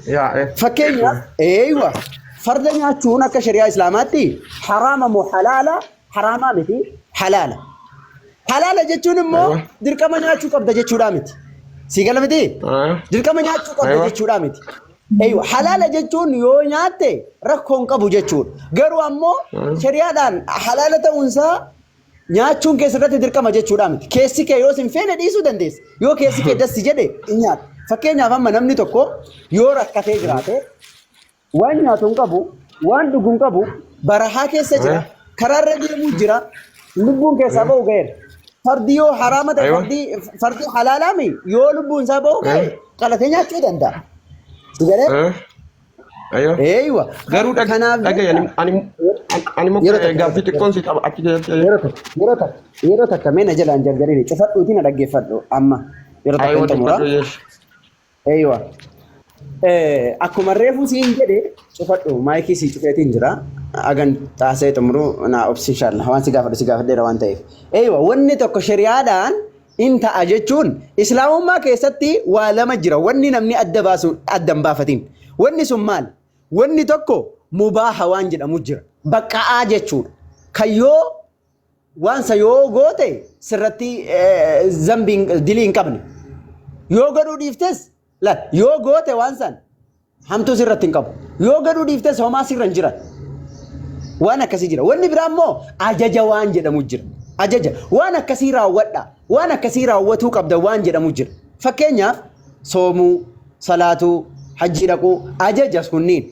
يا إيه فكينا ايوه فرد نياتشون كشريعه اسلاماتي حرام مو حلاله حراما متي حلاله حلاله جتون مو أيوة دركما نياتشو قبضه جتشودا متي سيغلا متي أيوة دركما نياتشو قبضه أيوة جتشودا متي ايوه حلاله جتون يو نياتي ركون قبو جتشون غرو امو شريعه دان حلاله تونسا nyaachuun keessatti dirqama jechuudha miti keessi kee yoo sin feene dhiisuu dandeessa yoo keessi kee dassi jedhe nyaata fakkeenyaaf amma namni tokko yoo rakkatee jiraate waan nyaatu hin qabu waan dhugu hin qabu barahaa keessa jira karaarra deemuu jira lubbuun keessaa ba'u ga'eera fardi yoo haraama ta'e fardi halaalaami yoo lubbuun isaa ba'u ga'e qalatee nyaachuu danda'a sigalee ايوه ايوه غيرو دغ يعني مو غافي تكون سي تبع يروتا كمان اجل ان جرجري تفدو تينا دغيفدو اما يروتا ايوه كنت مرا ايوه اكو مريفو سي انجدي تفدو مايكي سي تفيتين جرا اغن تاسي تمرو انا اوبس ان شاء الله وان سي غافد روان تايف ايوه وني تو شريعه انت اجچون اسلام ما كيستي ولا مجرا وني نمني ادباسو ادم بافتين وني سمال وني توكو مباح وان jedhamu jira baqaa jechuudha kayyoo waan sa yoo goote sirratti zambiin dilii hin qabne yoo gaduu dhiiftes la yoo goote waan san hamtuu sirratti hin qabu yoo gaduu dhiiftes homaa sirra hin jiran waan akkasii jira wanni biraa immoo ajaja waan jedhamu jira ajaja waan akkasii raawwadha waan akkasii raawwatuu qabda waan jedhamu jira fakkeenyaaf soomuu salaatuu hajji dhaquu ajaja sunniin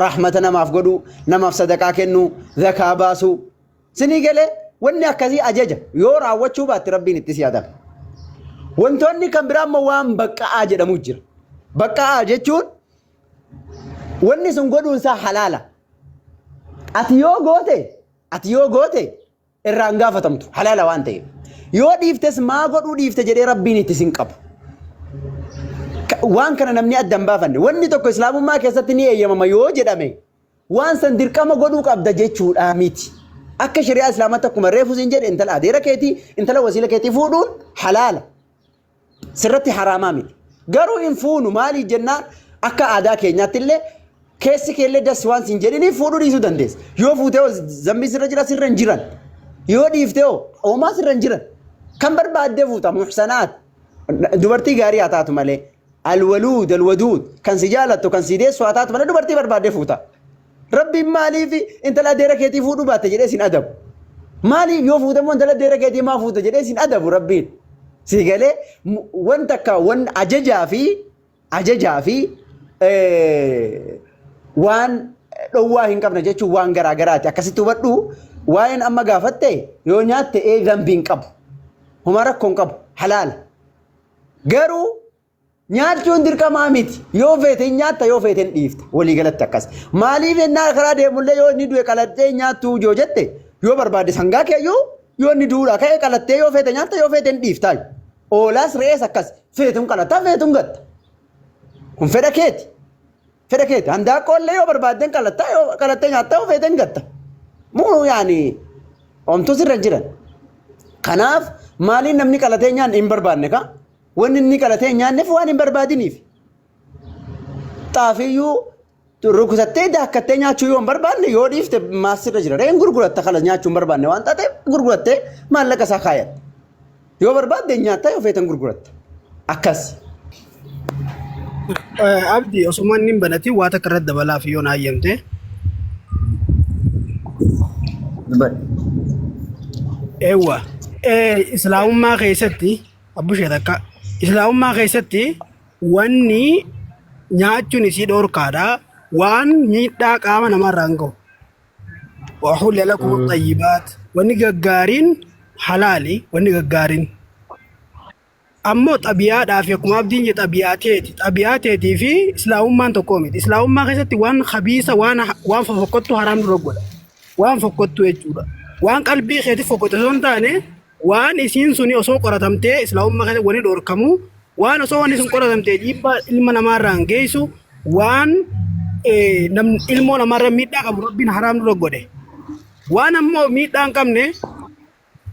rahmata namaaf godhu namaaf sadaqaa kennu zakaa baasu sinii galee wanni akkasii ajaja yoo raawwachuu baatte rabbiin itti siyaadama wantoonni kan biraa immoo waan baqaa jedhamu jira baqaa jechuun wanni sun godhuun isaa halaala ati yoo goote irraan gaafatamtu halaala waan ta'eef yoo dhiiftes maa godhuu dhiifte jedhee rabbiin itti sin qabu waan kana namni addan baafanne wanni tokko islaamummaa keessatti ni eeyyamama yoo jedhame waan san dirqama godhuu qabda jechuudha miti akka shari'aa islaamaatti akkuma reefu sin jedhe intala adeera keetii intala wasiila keetii fuudhuun halaala sirratti haraamaa miti garuu hin fuunu maaliif jennaan akka aadaa keenyaatti illee keessi keellee das waan sin jedhiniif fuudhuu dhiisuu dandeessa yoo fuutee zambii sirra jira sirra hin jiran yoo dhiiftee oomaa sirra hin jiran kan barbaaddee fuuta muhsanaat dubartii gaarii haa taatu malee الولود الودود كان سجالته كان سيدي سواتات من دبرتي برباد فوتا ربي مالي في انت لا ديرك يتي فودو بات جلسين ادب مالي يو فوتا مو انت لا ديرك يتي ما فوتا جلسين ادب ربي سيغالي وانت كا وان اججا في وان دواه ان قبنا جچو وان غراغرات اكسيتو ودو وين اما غافته يو نيات اي ذنبين قب هما ركون قب حلال غرو nyaachuun dirqamaa miti yoo feete nyaatta yoo feete dhiifte walii galatti akkas maaliif ennaa karaa deemullee yoo inni du'e qalattee nyaattuu joo jette yoo barbaade sangaa keeyyuu yoo inni du'uudha ka'ee qalattee yoo feete nyaatta yoo feete dhiiftaa oolaas re'ees akkas feetuun qalattaa feetuun gatta kun fedha keeti handaaqqoollee yoo barbaadden qalattaa yoo qalattee nyaatta yoo feete gatta muu yaani omtuu sirra jiran kanaaf maaliin namni qalatee nyaan hin barbaanne ka wanni inni qalatee nyaanneef waan hin barbaadiniif xaafiyyuu rukusattee daakkattee nyaachuu yoo hin barbaanne yoo dhiifte maasirra jira re'een gurguratta kala nyaachuu hin barbaanne waan taateef gurgurattee maallaqa isaa kaayatte yoo barbaadde nyaatta yoo feetan gurguratta akkas abdi osuma inni hin banatin waa takka irratti dabalaaf yoo na hayyamte eewwa islaamummaa keessatti abbushee takka islaamummaa keessatti wanni nyaachuun isii dhorkaadha waan miidhaa qaama namarraa hin gahu وأحل لكم الطيبات ونقارين حلالي ونقارين أما طبيعة دافعكم أبدين طبيعتي في إسلام ما تقومي إسلام ما خسرت وان خبيثة وان فقدت حرام رجل وان فقدت يجودا وان قلبي خدي فقدت زنتانه وان إسين سني أسوق قرطمتي إسلام ما خسرت وني دور كمو وان أسوق وني سن قرطمتي جيبا إلما نماران جيسو وان نم إلمو نماران ميدا كبربين حرام رجل waan ammoo miidhaan qabne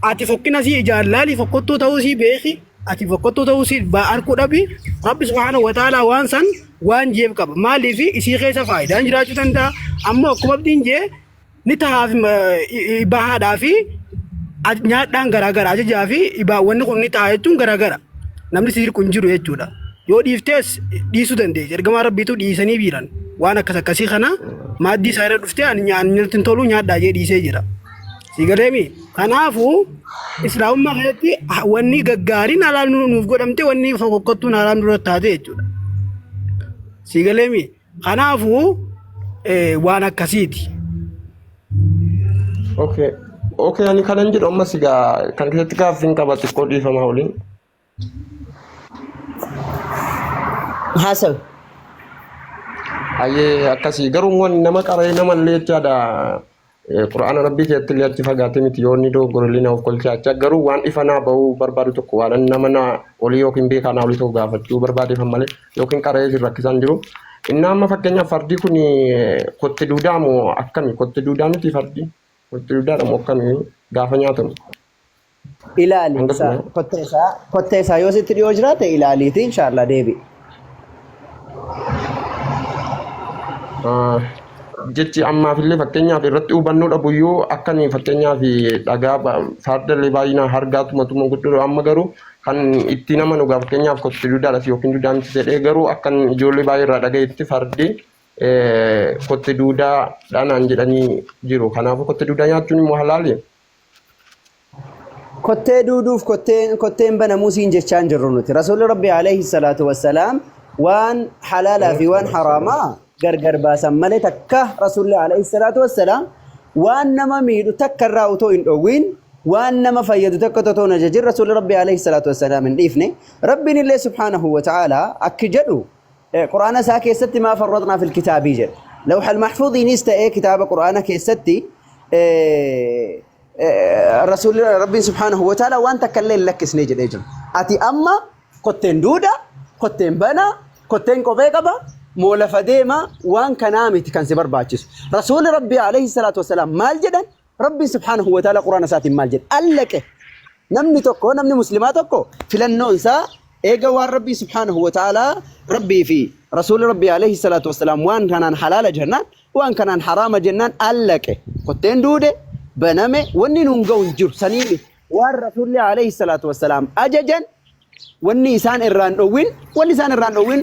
ati fokkina si ijaalali fokkottuu ta'uu si beeki ati boqqottoo ta'uu si arguu dhabi rabbi subhaanahu wa ta'ala waan san waan jeef qaba maaliif isii keessa faayidaan jiraachuu danda'a ammoo akkuma abdiin jee ni tahaaf bahaadhaa fi nyaadhaan garaagaraa ajajaa fi wanni kun ni ta'a jechuun garaagara namni si dirqu hin jiru jechuudha yoo dhiiftees dhiisuu dandeessi ergamaa rabbiitu dhiisanii biiran waan akkasii kana maaddii isaa irra dhuftee ani nyaatni tolu nyaadhaa jee dhiisee jira sigaleemi kanaafuu islaamummaa keessatti wanni gaggaariin halaal nuuf godhamte wanni fokkottuun halaal nurra taate jechuudha sigaleemi kanaafuu waan akkasiiti. Okay, ani kanan jedhu ammas egaa kan keessatti gaaffiin qaba xiqqoo dhiifamaa waliin. Haasa'u. Ayyee akkasii garuu waan nama qaree nama illee jechaadha. Qura'aana rabbii keessatti illee achi fagaatee miti yoo inni dogoggoree of kolchee acha garuu waan ifanaa bahuu barbaadu tokko waan nama na olii yookiin beekaa olii tokko gaafachuu barbaadeefan malee yookiin qaree jiru rakkisaan jiru. Inni amma fakkeenyaaf fardii kun kotte duudaa moo akkami kotte duudaa miti fardii? Kotte duudaa moo akkami gaafa nyaatamu? Ilaali kottee isaa yoo sitti dhiyoo jiraate ilaaliitii inshaallah deebi. Jechi ammaaf illee fakkeenyaaf irratti hubannoo dhabuyyuu akkanii fakkeenyaaf dhagaa fardallee baay'inaan hargaatuma guddoo amma garuu kan itti nama nugaa fakkeenyaaf kotte duudaadhas yookiin duudaa miti jedhee garuu akkan ijoollee baay'ee irraa dhagayetti fardi kotte duudaadhaan jedhanii jiru. Kanaafuu kotte duudaa nyaachuun immoo halaali. Kottee duuduuf kotteen banamuu siin jechaan jirru nuti. Rasuulli Rabbi alayhi salaatu wassalaam waan halaalaa fi waan haraamaa gargar baasan malee takka Rasuulli alayhi salaatu wassalaam waan nama miidhu takka irraa utoo hin dhowwiin waan nama fayyadu takka otoo hin ajajin Rasuulli Rabbi alayhi salaatu wassalaam hin dhiifne. Rabbiin illee subhaanahu wa ta'ala akki jedhu Qur'aana isaa keessatti maa farratnaa fil kitaabii jedha. Lawhal mahfuudhiinis ta'ee kitaaba Qur'aana keessatti Rasuulli Rabbiin subhaanahu wa ta'ala waan takka illee hin lakkisnee jedhee jiru. Ati amma kotteen duudaa, kotteen banaa, kotteen kophee qaba, moo lafa deemaa waan kanaa miti kan si barbaachisu. Rasuulli Rabbii alayhi salaatu wassalaam maal jedhan? Rabbiin subhaanahu wa ta'ala Qur'aana isaatiin maal jedha? Allaqe. Namni tokko namni muslimaa tokko filannoon isaa eega waan Rabbii subhaanahu wa ta'ala Rabbii fi Rasuulli Rabbii alayhi salaatu wassalaam waan kanaan halaala jennaan waan kanaan haraama jennaan allaqe. Kotteen duude baname wanni nun ga'u hin jiru saniifi waan Rasuulli alayhi salaatu wassalaam ajajan wanni isaan irraan dhowwin wanni isaan irraan dhowwin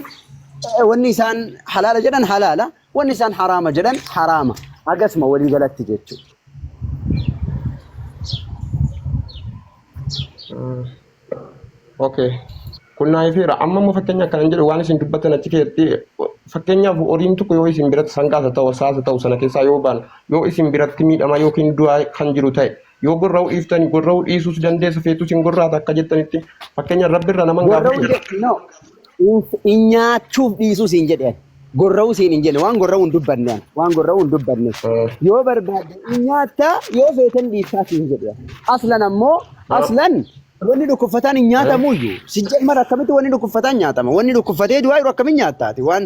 wanni isaan halaala jedhan halaala wanni isaan haraama jedhan haraama agasma walii galatti jechuudha. Okay. Kunaa ifeera amma immoo fakkeenya akkanan jedhu waan isin dubbatan achi keessatti fakkeenyaaf horiin tokko yoo isin biratti sangaasa ta'u saasa ta'u sana keessaa yoo baan yoo isin biratti miidhama yookiin du'aa kan jiru ta'e yoo gorra'uu dhiiftanii gorra'uu dhiisuus dandeessa feetus hin gorraata akka jettanitti fakkeenya rabbirra naman gaafatu. Nyaachuuf dhiisuus hin jedheen gorra'uu siin hin jedhe waan gorra'uu hin dubbanne waan gorra'uu hin dubbanne yoo barbaadde nyaata yoo feetan dhiisaa siin jedheen aslan ammoo aslan. Wanni dhukkubfataan hin nyaatamu iyyuu sijjamara akkamitti wanni dhukkubfataan nyaatama wanni dhukkubfatee du'aa jiru akkamiin nyaattaati waan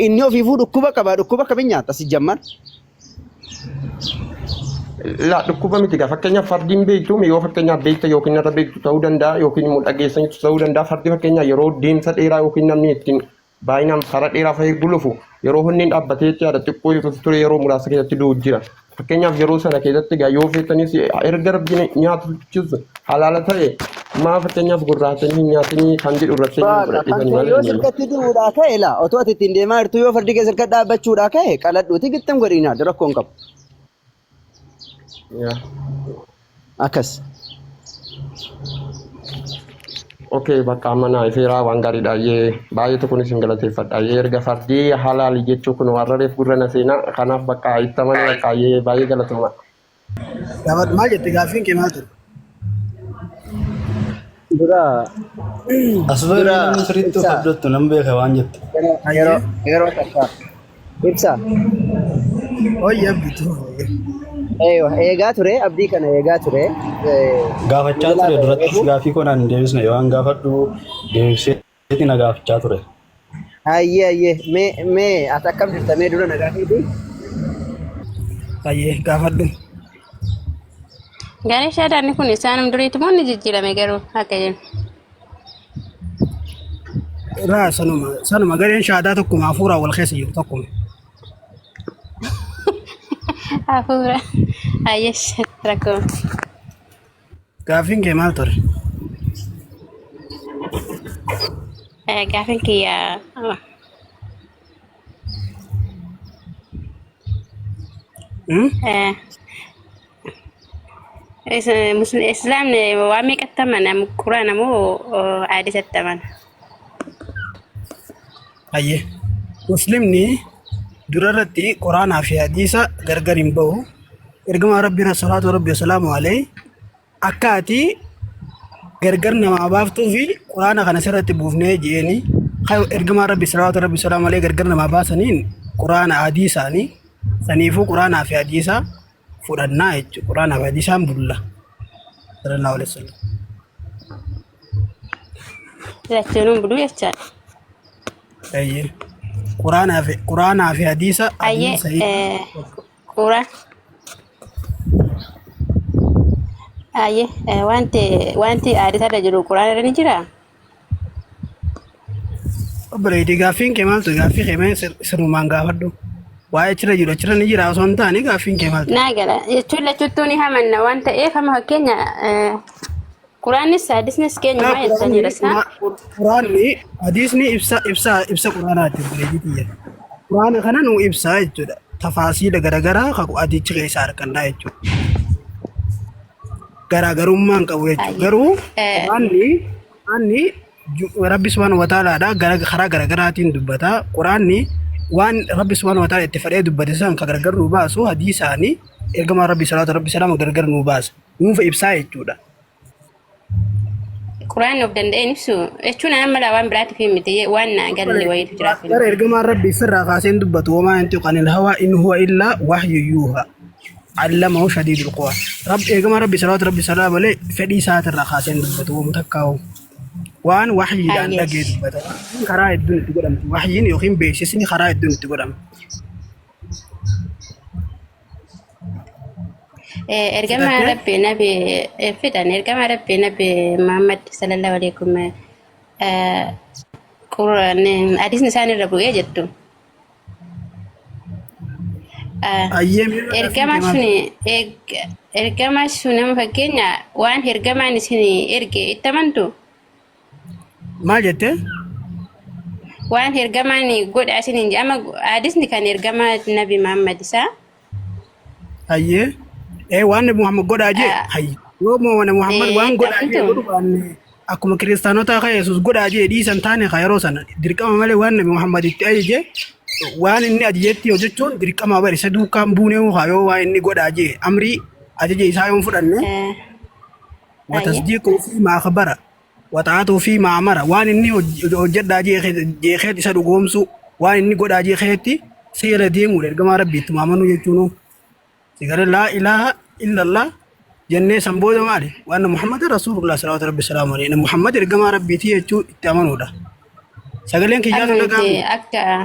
inni ofiifuu dhukkuba qaba dhukkuba akkamiin nyaatta sijjammar. La dhukkuba miti gaa fakkeenyaaf fardiin beektu yoo fakkeenyaaf beekta yookiin irra beektu ta'uu danda'a yookiin immoo dhageessanitu ta'uu danda'a fardi fakkeenyaaf yeroo deemsa dheeraa yookiin namni ittiin baay'inaan karaa dheeraa fa'ee gulufu yeroo hunniin dhaabbatee yaada xiqqoo ture yeroo muraasa keessatti du'u jira. Fakkeenyaaf yeroo sana keessatti gaa yoo feetanis erga rabbiin nyaatuchis halaala ta'e maa fakkeenyaaf gurraatanii nyaatanii kan jedhu irratti yoo sirkatti du'uudhaa ka'e laa otoo ati ittiin deemaa jirtu yoo fardi keessa sirkatti dhaabbachuudhaa ka'e qaladhuuti gittam godhii nyaatu rakkoon qabu. Akkas. Okay, bakka mana ifeeraa waan gaariidha baay'ee tokkoon isin galateeffadha erga fardii halaali jechuu kun warrareef gurrana seenaa kanaaf bakka ittaman baay'ee galatama. Gaafadhu maal jette gaaffiin kee maal ture? Dura asirraa sirriitti of abdattu nan beeka waan jette. Yeroo takka ibsa. Hooyi abditu. Eegaa ture abdii kana eegaa ture. Gaafachaa ture durattis gaaffii koonaan hin deebisne yoo an gaafadhu deebiseeti na gaafachaa ture. Ayyee mee ati akkam jirta mee dura na gaafiiti? Ayyee gaafadhu. Gaanii shaadaanni kun isaanum duriitu moo ni jijjiirame garuu akka jennu? لا سنما قرين شهاداتكم عفورة والخيس يرتقم عفورة عايش تركم كافين كمال تر قافلك يا Islam ni wami kataman am Quran mo hadis kataman. أيه مسلمني دررتي قرآن في حديثة غرغرين بو إرجما ربنا صلاة ربي وسلام عليه أكاتي غرغرنا ما بافتو في قرآن خنا سرت بوفني جيني خيو إرجما ربي صلاة ربي وسلام عليه غرغرنا ما باسنين قرآن حديثة ني سنيفو قرآن في حديثة فرنا قرآن في حديثة بالله صلى الله عليه وسلم. لا تنون بدو يفتح. أيه قرآن في حديثة أيه قرآن أيه وانت عارفة رجل القرآن رنجرا بريدي غافين كمال تو غافي خيمة سرمان غافدو واي ترى جلو ترى نجرا سونتاني غافين كمال ناقلا يتولى تتوني هم وانت إيه فما هكينا قرآن السادس نسكين ما يتسني رسنا قرآن لي حديثني إبسا قرآن بريدي قرآن خنا نو إبسا يجودا تفاصيل غرغرا خاكو أدي تشغي سار كندا يجو غرغرummaan qabu jechuudha garuu quraanni rabbi subhanahu wa ta'ala karaa garaagaraatiin dubbata quraanni waan rabbi subhanahu wa ta'ala itti fadhee dubbate san ka gargar nu baasu hadiisaani ergama rabbi salaatu rabbi salaam gargar nu baasa nuuf ibsaa jechuudha Quran of danda'een ibsu jechuun amma waan biraatti fi miti waan galli wayiitu jira gara ergama rabbi firraa kaaseen dubbatu wamaa yantiqu anil hawaa in huwa illaa wahyu yuuhaa علمه شديد القوى رب إيجما ربي صلوات ربي سلام عليه فدي ساعة الرخاسين دبته ومتكاو وان وحي لان لقيت دبته خراء الدنيا تقولم وحيين يخيم بيسيسني خراء الدنيا تقولم إرجما ربي نبي فتن إرجما ربي نبي محمد صلى الله عليه وسلم قرآن حديث نسان الربوية جدّو ergama suni fakkeenya waan ergamaan isin erge ittamantu maal jette waan ergamaan godha isin ama hadisni kan ergama nabi Muhammad isa ayye waan nabi Muhammad godha je hayy yoo mo wana Muhammad waan godha je godhu waan akkuma kristaanota ka Yesus godha je dhiisan taane khayro sana dirqama male waan nabi Muhammad itti aje waan inni ajeetti hojjechuun dirqama bari isa duukaan buunee haayoo waan inni godhaaje amrii ajaje isaa yoon fudhanne watasdiiquu fi maa khabara wata'atuu fi maa amara waan inni hojjedhaaje jeexeet isa dhugoomsu waan inni godhaaje keetti seera deemuu ergamaa rabbiitti maamanuu jechuun sigara laa ilaaha illallah jennee san booda maali waan Muhammad Rasulullah sallallahu alaihi wasallam Muhammad ergamaa rabbiitti jechuu itti amanuudha sagaleen kiyyaatu dhagaa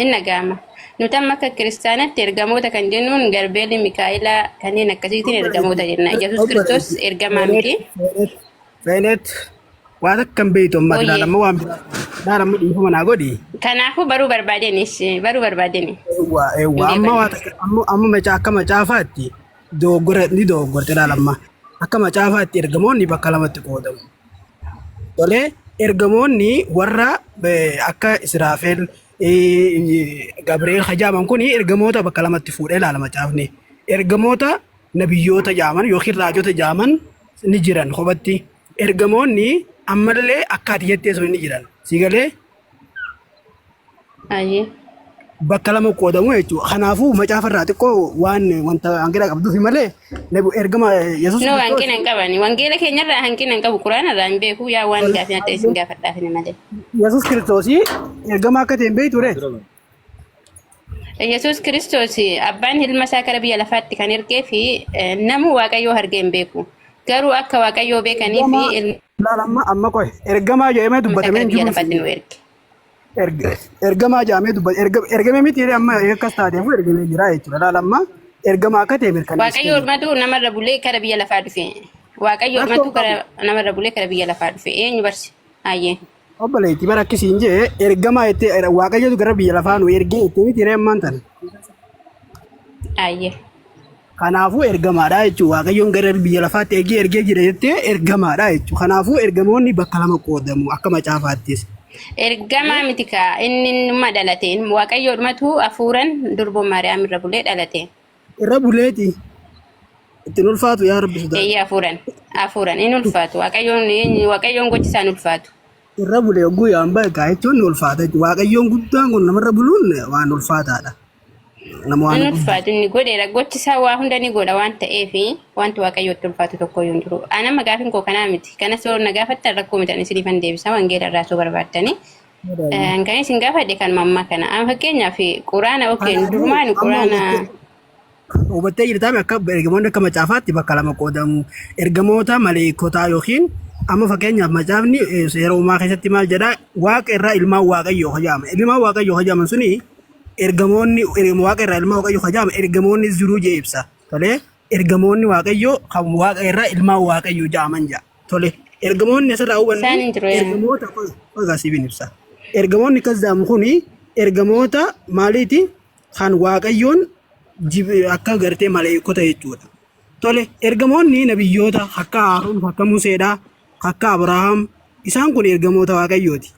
Inna gama. Nutamma akka kiristaanatti ergamoota kan jennuun garbeelli Mikaa'ilaa kanneen akkasiitiin ergamoota jenna. Yesuus Kiristoos ergamaa miti. Feenet waan akkam beeytu amma ilaalama waan ilaalama dhiifama naa godhi. Kanaafuu baruu barbaadenis baruu barbaadeni. Amma macaa akka macaafaatti ni dogoggorte ilaalama. Akka macaafaatti ergamoonni bakka lamatti qoodamu. Tolee ergamoonni warra akka Israafeel Gabriel Hajaman kuni ergamoota bakka lamatti fuudhee ilaalama caafne ergamoota nabiyyoota jaaman yookiin raajota jaaman ni jiran hobatti ergamoonni ammallee akka atiyettee sun ni jiran sigalee ayye bakka lama qoodamu jechuudha kanaafuu macaafarraa xiqqoo waan wanta hanqina qabduuf malee ergama Yesuus no hanqina hin qabani wangeela keenyarraa hanqina hin qabu quraanarraa hin beeku yaa waan gaafina ta'e isin gaafadhaaf malee Yesuus Kiristoos ergama akka ta'e hin beektu re Yesuus Kiristoos abbaan ilma isaa kara biyya lafaatti kan ergee fi namu waaqayyoo argee hin beeku garuu akka waaqayyoo beekanii fi amma qoy ergamaa jedhamee dubbatamee hin jiru ergamaa jedhamee ergamee miti amma akkas taateef ergamee jira jechuudha laalamma ergamaa akka ta'e mirkaneessa waaqayyoo ormatu namarra bulee kara biyya lafaa dhufe waaqayyoo ormatu namarra bulee kara biyya lafaa dhufe eenyu barsi ayyee obboleetti bara akkasiin jee ergamaa itti waaqayyotu gara biyya lafaa nu ergee itti miti reemmaan tan. Ayyee. Kanaafuu ergamaadha jechuudha. Waaqayyoon gara biyya lafaatti ergee jira jettee ergamaadha jechuudha. Kanaafuu ergamoonni bakka lama qoodamu akka macaafaattis. Ergamaa miti kaa inni numa dhalateen waaqayyoodhumatu hafuuran durbo Maariyaam irra bulee dhalateen. Irra buleeti. Ittiin ulfaatu yaa rabbi sodaa. Eeyyee hafuuran inni ulfaatu waaqayyoon gochisaa ni ulfaatu. Irra bulee oguu yaan beekaa jechuun ni ulfaata jechuudha. Waaqayyoon guddaan kun namarra buluun waan ulfaataadha. Inni ulfaatu inni godheera gochisaa waa hunda ni godha waan ta'eef wanti waaqayyootti ulfaatu tokko iyyuu hin jiru. Anamma gaafin koo kanaa miti. Kanas yoo na gaafattan rakkoo miti ani isiniifan deebisa wangeela irraa soo barbaaddani. Kan isin gaafadhe kan mammaa kana. Amma fakkeenyaaf quraana yookiin durumaan quraana. Hubattee jirtaame akka ergamoonni akka macaafaatti bakka lama qoodamu. Ergamoota maleekotaa yookiin amma fakkeenyaaf macaafni seera uumaa keessatti maal jedhaa waaqa irraa ilmaan waaqayyoo hajaama. Ilmaan waaqayyoo hajaaman suni ergamoonni waaqa irraa ilmaan waaqayyoo hajaama ergamoonni ziruu jee ibsa. Tolee ergamoonni waaqayyoo kan waaqa irraa ilmaan waaqayyoo jaaman jaa. Tolee ergamoonni asirraa hubannu ergamoota fagaasiifin ibsa. Ergamoonni kas jaamu kuni ergamoota maaliiti kan waaqayyoon akka gartee maleekota jechuudha. Tole ergamoonni nabiyyoota akka Haaruun akka Museedhaa akka Abrahaam isaan kun ergamoota waaqayyooti.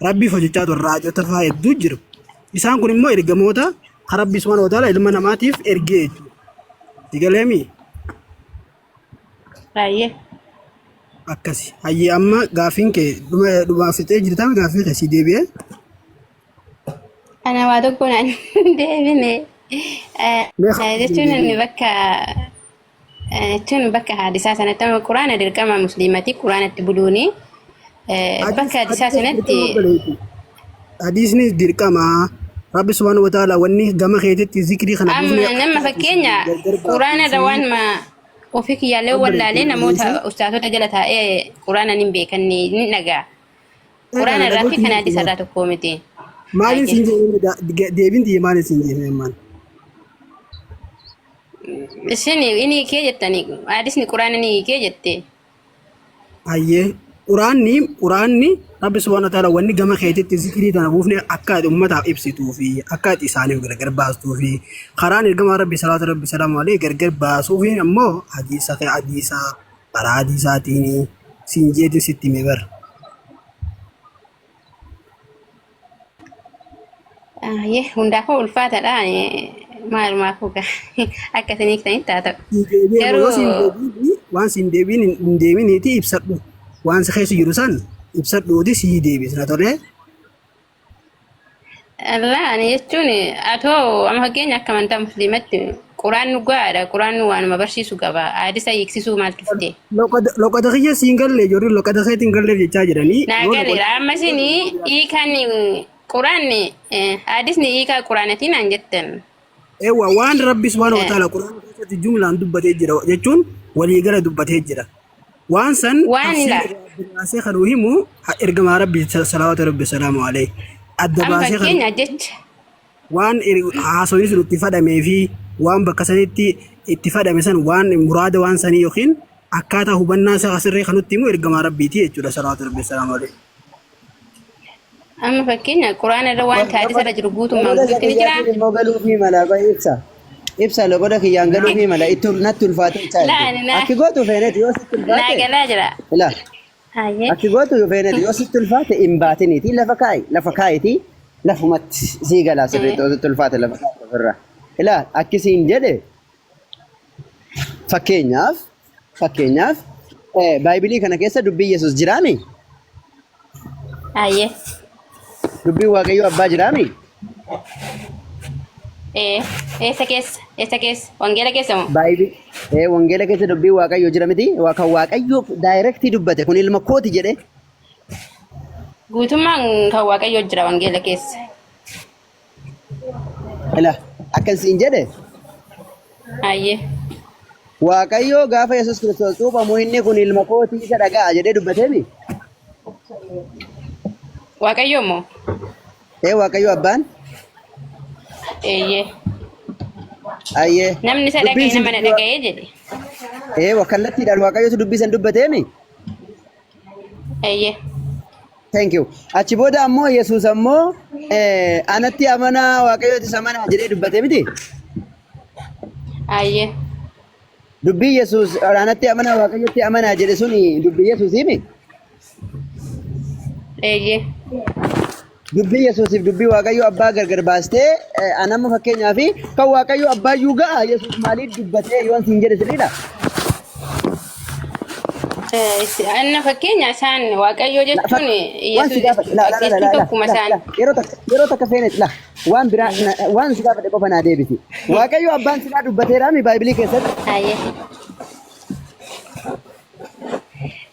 Rabbiif hojjechaa ture raajota fa'aa hedduu jiru. Isaan kun immoo ergamoota kan Rabbi subhaanahu wa ta'aala ilma namaatiif ergee jechuudha. Digaleemi. Baay'ee. Akkasi. Hayyee amma gaafiin kee dhumaafitee jirtame gaafiin kee si deebi'ee. Ana waa tokko naan deebine. Jechuun bakka hadisaa sanatti amma quraana dirqama musliimati quraanatti buluuni bakka hadisaa sanatti hadisni dirqama rabbi subhaanahu wa ta'aala wanni gama keetitti zikrii kana amma nama fakkeenya quraana rawaan ma ofii kiyyaalee wallaalee namoota ustaatota jala taa'ee quraana hin beekanne ni dhagaa quraana irraa fi kan hadisa irraa tokko miti. Maalin siin deebinti maalin siin deebiin Ishini ini kee jettani hadisni quraana ni kee jette. Hayyee quraanni rabbi subhaanahu wa ta'aala wanni gama keetitti zikrii tana buufne akka ummataaf ibsituu fi akka isaaniif gargar baastuu fi karaan ergamaa rabbi salaatu rabbi salaamu alayhi gargar baasuu fi ammoo hadiisa bara hadiisaatiin siin jeetiin sitti himee bara. Hundaafuu ulfaataadha. Maalumaaf akkasanii ta'anitti haa ta'u. Waan siin deebiin hin deebiniiti ibsadhu. Waan si keessa jiru san ibsadhuuti sii deebisna tolee. Allaani jechuun atoo amma fakkeenya akka amantaa musliimatti quraan dhugaadha. Quraan waanuma barsiisu qaba. Hadisa hiiksisuu maal tuftee? Loqota kiyya siin galle ijoolleen loqota keetiin galleef jechaa jiranii. Naa galleera ammasin hiikaan quraan hadisni hiikaa quraanatiin aan jettan. Ewa waan rabbi subhaanahu wa ta'aala quraana keessatti jumlaan dubbatee jira jechuun walii gala dubbatee jira. Waan san addabaasee kan himu ergamaa rabbi salawaatu rabbi salaamu alayhi. Addabaasee kan waan haasawni sun itti fadhamee fi waan bakka sanitti itti fadhame san waan muraada waan sanii yookiin akkaataa hubannaa isaa asirree kan nutti himu ergamaa rabbiiti jechuudha salawaatu rabbi salaamu alayhi. Amma fakkeenya quraana irra waan hadisa irra jiru guutummaan guutuutti ni jira. Galuu fi mala ibsa loqoda kiyyaan galuu fi mala itti natti ulfaate caalaa. Akki gootu feeneti yoo sitti ulfaate. Naa galaa jira. Ila. Akki gootu feeneti yoo sitti ulfaate hin baatiniiti lafa kaayiti lafumatti sii galaa sirriitti yoo sitti ulfaate lafa kaayiti ofirraa. Ila akkisiin jedhe fakkeenyaaf baayibilii kana keessa dubbii Yesuus jiraami. Hayyee. Dubbii waaqayyoo abbaa jiraami? Eessa keessa? Wangeela keessa moo? Wangeela keessa dubbii waaqayyoo jira miti? Kan waaqayyoo daayirektii dubbate kun ilma kooti jedhe? Guutummaan kan waaqayyoo jira wangeela keessa. Ila akkasiin jedhe? Hayyee. Waaqayyoo gaafa Yesuus Kiristoos cuuphamu inni kun ilma kootii isa dhaga'a jedhee dubbateemi? Waaqayyoo moo? Waaqayyoo abbaan? Eeyyee. Ayyee. Namni isa dhaga'e nama na dhaga'ee jedhe. Kallattiidhaan waaqayyootu dubbii san dubbateemi? Eeyyee. thank you. Achi booda ammoo Yesuus ammoo anatti amanaa waaqayyooti amanaa jedhee dubbate miti. Ayyee. Dubbii Yesuus anatti amanaa waaqayyooti amanaa jedhe suni dubbii Yesuusii mi? Eeyyee. Dubbii Yesuusiif dubbii waaqayyo abbaa gargar baastee anamma fakkeenyaaf kan waaqayyo abbaayyuu ga'a Yesuus maaliif dubbatee yoon siin jedhe sirriidha? Anna fakkeenya isaan waaqayyoo jechuun Yesuus tokkuma isaan. Yeroo takka feenet la waan biraa waan si gaafadhe qofa naa deebisi. Waaqayyo abbaan silaa dubbateera mi Baayibilii keessatti? Ayyee.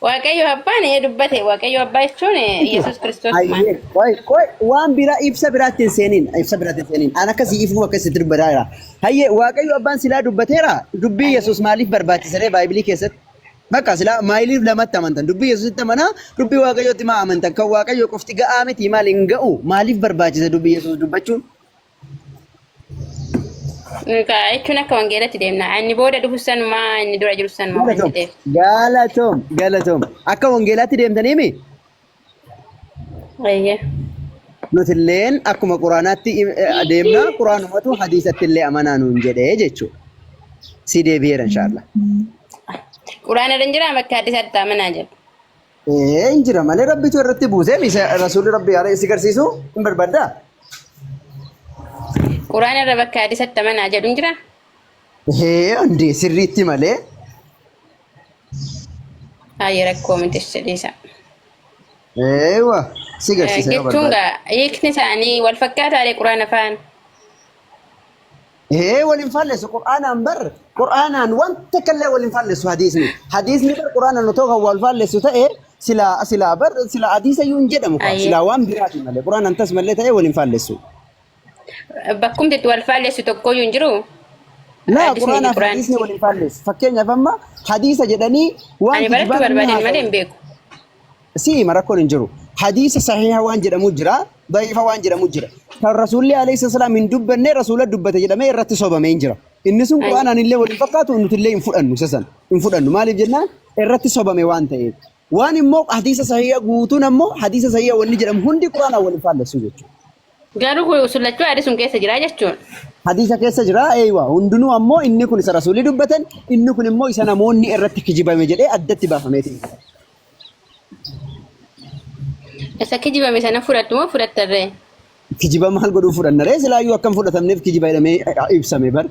Waaqayyo abbaan dubbate waaqayyo abbaa jechuun Yesuus Kiristoos maal? Waan biraa ibsa biraatti hin seeniin an akkasii ifuma akkasitti dubbataera. Hayyee waaqayyo abbaan silaa dubbateera dubbii Yesuus maaliif barbaachisaree Baayibilii keessatti? Bakka silaa maaliif lamatti amantan dubbii Yesuusitti amanaa dubbii waaqayyootti maa amantan kan waaqayyo qofti ga'aa miti maal hin ga'u maaliif barbaachisa dubbii Yesuus dubbachuun? Jechuun akka wangeelatti deemna. Inni booda dhufu sanumaa inni dura jiru sanumaa waan jedheef. Galatoom. Akka wangeelaatti deemtanii mi? Eeyyee. Nuti illeen akkuma quraanaatti deemna quraanumatu hadiisatti illee amanaa nuun jedhee jechuudha. Si deebi'eera inshaallah. Quraana irra jira bakka hadiisatti amanaa jedhu. Hin jira malee rabbitu irratti buusee rasuulli rabbi yaada si garsiisu hin barbaaddaa? Quraana irra bakka hadiisatti amanaa jedhu hin jira? Hundee sirriitti malee. Hayyee rakkoo miti jedhiisa. Si garsiisa. Jechuun hiikni isaanii wal fakkaataadha quraana afaan. Waliin faalleessu quraanaan bar quraanaan wanta kallee waliin faalleessu hadiisni bar quraanaan otoo kan wal faalleessu ta'e silaa hadiisa iyyuu hin jedhamu silaa waan biraati malee quraanaan tas malee ta'e waliin faalleessu. Bakkumti wal faalleessu tokkoyyuu hin jiru. Laa quraanaaf hadiisni waliin faalleessu fakkeenyaaf amma hadiisa jedhanii waan ani barachuu barbaadan malee hin beeku. Marakkoon hin jiru. Hadiisa sahiha waan jedhamu jira, da'iifa waan jedhamu jira. Kan Rasuulli alayhi salaam hin dubbanne Rasuula dubbate jedhamee irratti sobamee hin jira. Inni sun quraanaan illee waliin fakkaatu nuti illee hin fudhannu sasan. Hin fudhannu maaliif jennaan irratti sobame waan ta'eef. Waan immoo hadiisa sahiha guutuun ammoo hadiisa sahiha wanni jedhamu hundi quraanaan waliin faalleessu jechuudha. Garuu sulachuu hadiisuun keessa jira jechuudha. Hadiisa keessa jira hundinuu ammoo inni kun isa Rasuulli dubbatan inni kun immoo isa namoonni irratti kijibame jedhee addatti baafameeti. Isa kijibame sana fudhattu moo fudhattarree? Kijiba maal godhuu fudhannaree silaayyuu akkam fudhatamneef kijiba jedhamee ibsame bar.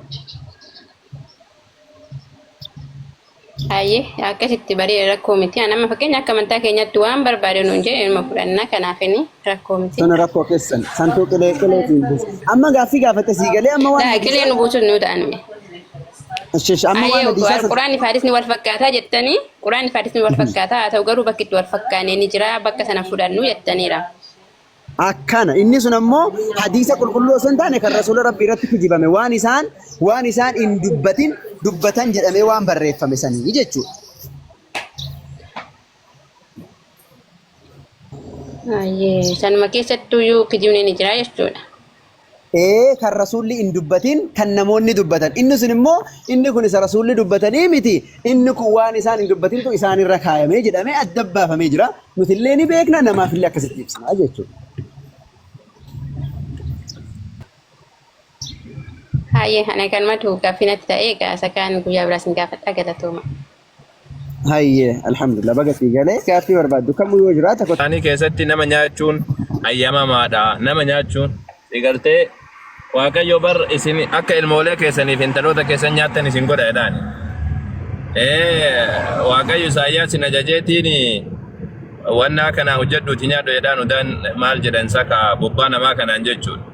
Hayyee akkasitti bareeda rakkoo miti. Amma fakkeenya akka amantaa keenyatti waan barbaade nuun jedhe ilma fudhanna kanaafini rakkoo miti. Sana rakkoo keessan santuu qileetiin amma gaaffii gaafate sii galee amma waan qilee nu buusuun nu ta'anme. Quraanni fi hadiisni wal fakkaataa jettanii quraanni fi hadiisni wal fakkaataa haa ta'u garuu bakki itti wal fakkaanee ni jira bakka sana fudhannu jettaniira. Akkana inni sun ammoo hadiisa qulqulluu osoo hin taane kan Rasuula Rabbii irratti kijibame waan isaan hin dubbatan jedhamee waan barreeffame sanii jechuudha. Sanuma keessattuyyuu kijibni ni jira jechuudha. Kan Rasuulli hin dubbatin kan namoonni dubbatan inni sun immoo inni kun isa Rasuulli dubbatanii miti inni kun waan isaan hin dubbatintu isaanirra kaayamee jedhamee adda baafamee jira nuti illee ni beekna namaaf illee akkasitti ibsina jechuudha. Hayyee ana kan matu gaafinatti ta'ee gaasa kan guyyaa biraas hin gaafadha galatooma. Hayyee alhamdulillah bagatii galee gaaffii barbaaddu kamuu yoo jiraata. Ani keessatti nama nyaachuun ayyamamaadha nama nyaachuun egartee Waaqayyo bar isin akka ilmoolee keessaniif intaloota keessan nyaattan isin godha jedhaan. Waaqayyo Isaayyaas hin ajajeetiin wannaa kana hojjedhuuti nyaadhu jedhaan udaan maal jedhan saka bobbaa namaa kanaan jechuudha.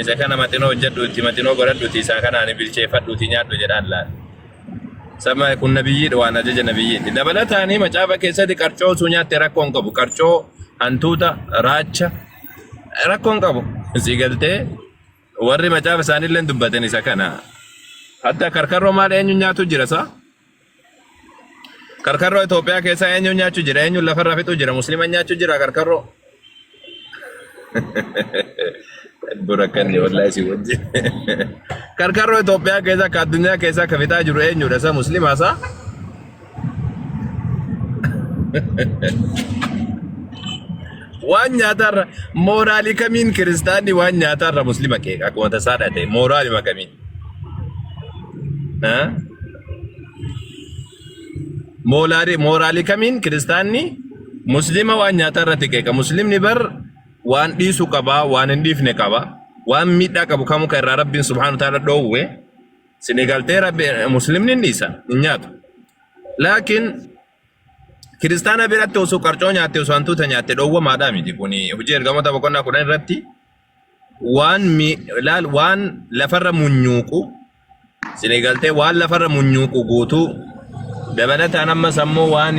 Isa kana maxinoo hojjedhuuti maxinoo godhadhuuti isaa kanaan bilcheeffadhuuti nyaadhu jedhaan laal. Sama kun nabiyyiidha waan ajaja nabiyyiiti. Dabalataanii macaafa keessatti qarcoo suu nyaatte rakkoo hin qabu. Qarcoo hantuuta raacha rakkoo hin qabu. Si galtee warri macaafa isaanillee dubbatan isa kana. Hatta karkarroo maal eenyu nyaatu jira sa? Karkarroo Itoophiyaa keessa eenyu nyaachuu jira? Eenyu lafarraa fixuu jira? Muslima nyaachuu jira karkarroo? Burakkanni wallahi si wajjin. Karkarroo Itoophiyaa keessa akka addunyaa keessa akka fixaa jiru eenyudha sa? Muslimaa sa? waan nyaatarra mooraalii kamiin kiristaanni waan nyaatarra muslima kee akkuma tasaadha ta'e mooraalii kamiin mooraalii kamiin kiristaanni muslima waan nyaatarra tiqeeka muslimni bar waan dhiisu qaba waan hin dhiifne qaba waan miidhaa qabu kamu kan irraa rabbiin subhaanahu wa ta'ala dhoowwe sinigaltee rabbi muslimni hin dhiisa hin nyaatu laakiin kiristaana biratti osoo qarcoo nyaatte osoo hantuuta nyaatte dhoowwamaadhaa miti kuni hojii ergamoota boqonnaa 10 irratti waan lafarra munyuuqu sinigaltee waan lafarra munyuuqu guutuu dabalataan ammas ammoo waan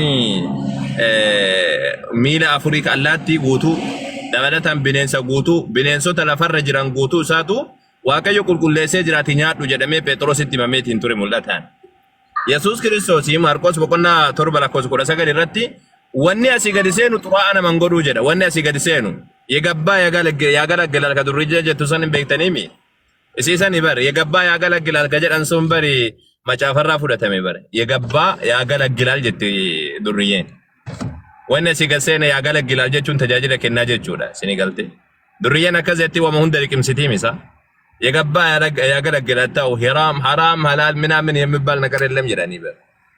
miila afurii allaattii guutuu dabalataan bineensa guutuu bineensota lafarra jiran guutuu isaatu waaqayyo qulqulleessee jiraati nyaadhu jedhamee Phexrositti himameetiin ture mul'ataan. Yesuus Kiristoos Marqos boqonnaa 7:19 irratti wanni asii gadi seenu xuraa'aa naman godhuu jedha. Wanni asii gadi seenu yegabbaa yaagalaggilal ka durrijee jettu san hin beektaniimi. Isiisani bari yegabbaa yaagalaggilal ka jedhan sun bari macaafarraa fudhatame bari. Yegabbaa yaagalaggilal jetti durriyyeen. Wanni asii gadi seene yaagalaggilal jechuun tajaajila kennaa jechuudha. Sini galte. Durriyyeen akkas jetti wama hunda liqimsitiimisa. የገባ ያገለግላታው ሐራም ሐላል ምናምን የሚባል ነገር የለም ይላል ይበል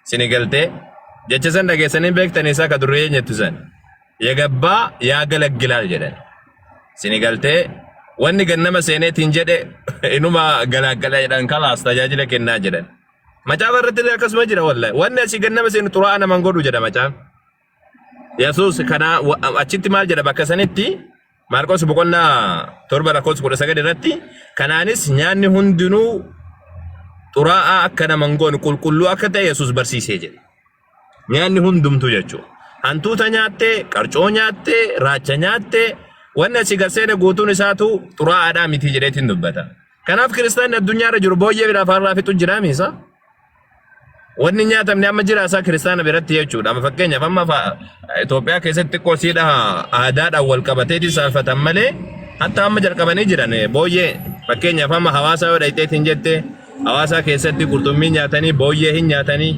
ሲኒገልቴ ጀቸሰን ደገሰን በክተኔሳ ከዱሬ ኘቱሰን የገባ ያገለግላል ይላል ሲኒገልቴ ወኒ ገነመ ሰኔት እንጀደ ኢኑማ ገላገላ ይላል ካላ አስተጃጅለ ከና ይላል መጫበርት ለከስ መጅራ ወላሂ ወኒ ሲገነመ ሰኔ ጡራና መንጎዱ ጀዳ መጫ ኢየሱስ ከና አቺቲ ማል ጀዳ በከሰኔቲ Marqos boqonnaa 7:19 irratti kanaanis nyaanni hundinuu xuraa'aa akka naman goonu qulqulluu akka ta'e Yesuus barsiisee jedhe. Nyaanni hundumtu jechuudha. Hantuuta nyaattee, qarcoo nyaattee, raacha nyaattee wanni asii garseene guutuun isaatu xuraa'aadhaa miti jedheetiin dubbata. Kanaaf kiristaanni addunyaarra jiru booyyee biraa afaarraa fixu jiraami isa. Wanni nyaatamne amma jira isaa kiristaana biratti jechuudha. Amma fakkeenyaaf amma Itoophiyaa keessatti qosiidha aadaadhaan wal qabateeti saafatan malee hatta amma jalqabanii jiran booyyee fakkeenyaaf amma hawaasa yoo dhayxeetiin jette hawaasa keessatti qurxummii nyaatanii booyyee hin nyaatanii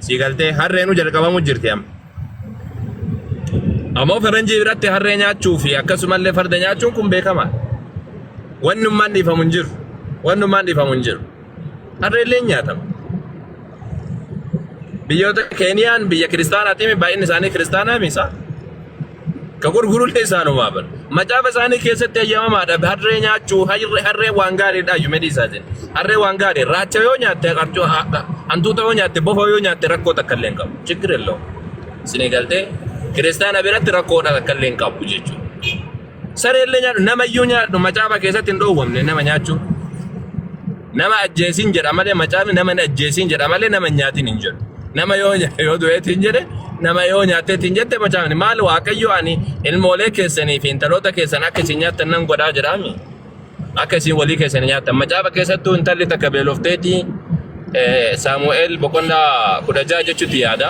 siigaltee harreenuu jalqabamu jirti amma. Ammoo faranjii biratti harree nyaachuu fi akkasumallee farda nyaachuun kun beekama. Wannummaan dhiifamu hin jiru. Wannummaan dhiifamu hin jiru. Harreellee nyaatama. Biyyoota Keeniyaan biyya kiristaanaati baay'inni isaanii kiristaanaa misa. Ka gurgurulle isaanuma ban. Macaafa isaanii keessatti ayyamamaadha harree nyaachuu harree waan gaariidha yumedii isaatiin. Harree waan gaarii raacha yoo nyaatte qarcoo hantuuta yoo nyaatte bofa yoo nyaatte rakkoo takka illee hin qabu. Chigirelloo. Isin galtee kiristaana biratti rakkoodha takka illee hin qabu jechuudha. Sareellee nyaadhu namayyuu nyaadhu macaafa keessatti hin dhoowwamne nama nyaachuu. Nama ajjeesiin jedha malee macaafni nama ajjeesiin jedha malee nama nyaatiin hin jedhu. Nama yoo du'eetiin jedhe nama yoo nyaateetiin jette macaafni maal waaqayyo ani ilmoolee keessanii fi intaloota keessan akka isin nyaattan nan godhaa jedhaami. Akka isin walii keessanii nyaattan macaafa keessattuu intalli takka beelofteetii Saamu'eel boqonnaa 16 jechuutti yaada.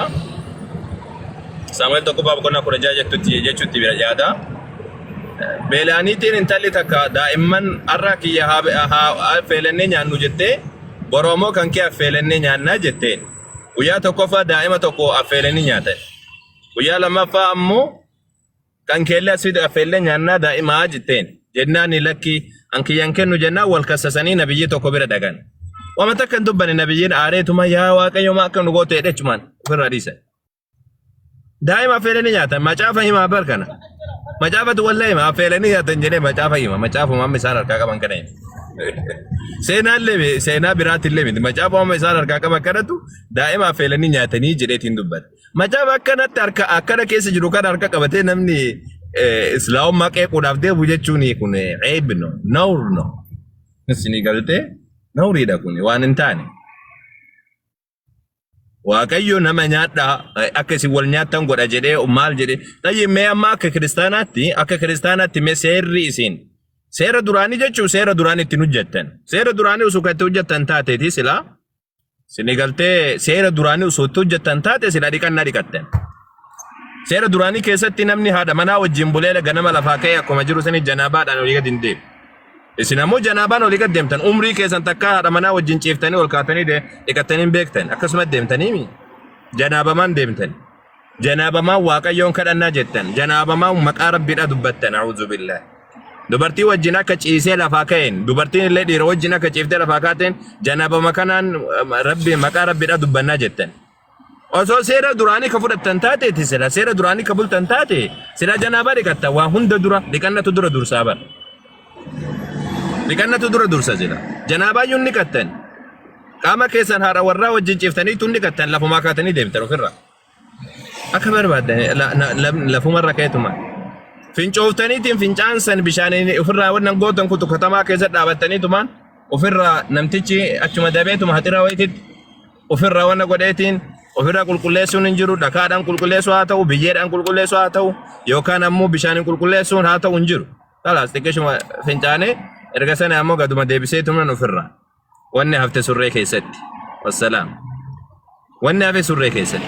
Saamu'eel tokkoffaa boqonnaa 16 jechuutti yaada. Beelaaniitiin intalli takka daa'imman har'a kiyya affeelannee nyaannu jettee boroomoo kan kee affeelannee nyaannaa jetteen. Guyyaa tokkoffaa daa'ima tokko affeelanii nyaatan. Guyyaa lammaffaa ammoo kan keellee asii affeellee nyaannaa daa'imaa jetteen. Jennaan lakki ankiyyan kennu jennaan wal kassasanii nabiyyi tokko bira dhagan. Wama takka hin dubbanne nabiyyiin aareetuma yaa waaqayyo maa akka nu goote jedhechumaan ofirraa dhiisan. Daa'ima affeelanii nyaatan macaafa himaa bar kana. Macaafatu wallee hima affeelanii nyaatan jedhee macaafa hima macaafuma amma isaan harkaa qaban kana hima. Seenaallee seenaa biraatillee miti macaafa amma isaan harkaa qaban kanatu daa'ima affeelanii nyaatanii jedheetiin dubbata. Macaafa akkanatti akkana keessa jiru kana harka qabatee namni islaamummaa qeequudhaaf deemu jechuun kun eebno nawrno. Isin galtee nawriidha kun waan hin taane. Waaqayyo nama nyaadhaa akka isin wal nyaattan godha jedhee maal jedhee tayyee mee amma akka kiristaanaatti mee seerri isin seera duraanii jechuun seera duraanii ittiin hojjettan seera duraanii osoo itti hojjettan taateeti silaa sini galtee seera duraanii osoo itti hojjettan taate silaa dhiqannaa dhiqattan seera duraanii keessatti namni haadha manaa wajjin bulee ganama lafaa ka'ee akkuma jiru sani janaabaadhaan olii gadi hin deemu. Isin ammoo janaabaan olii gadi deemtan umrii keessan takka haadha manaa wajjin ciiftanii ol kaatanii dhiqattanii beektan akkasuma deemtanii janaabamaan deemtan جناب ما واقع يوم كرنا جدا جناب ما مقارب بنا دبتنا أعوذ بالله دبرتي وجهنا كتشيسي لفاكين دبرتي اللي دير وجهنا كتشيفتي لفاكاتين جناب مكانان ربي مقارب بنا دبنا جدا وصو سيرة دراني كفر التنتاتي تسلا سيرة دراني كبول تنتاتي سلا جنابا ركتا وهند درا لكنا تدرا در سابر لكنا تدرا در سجلا جنابا يوني كتن قاما كيسان هارا ورا وجن شفتني توني كتن لفو ما كاتني ديمتر وفرا أكبر بعد لفو مرة كيتما فينشوفتني تيم فينشان سن بشاني وفرا ونن قوتن كتو كتما كيسر دابتني تمان وفرا نمتيجي أكما دابيتو مهترا ويتد وفرا ونن قديتين وفرا كل ننجرو دكادان كل هاتو بيجيران كل هاتو يوكان أمو بشاني كل هاتو ننجرو خلاص تكشم فينشاني إرجعنا أمو قدوم ديبسيتو من وفرا واني هفت سرّي كيست والسلام واني هفت سرّي كيست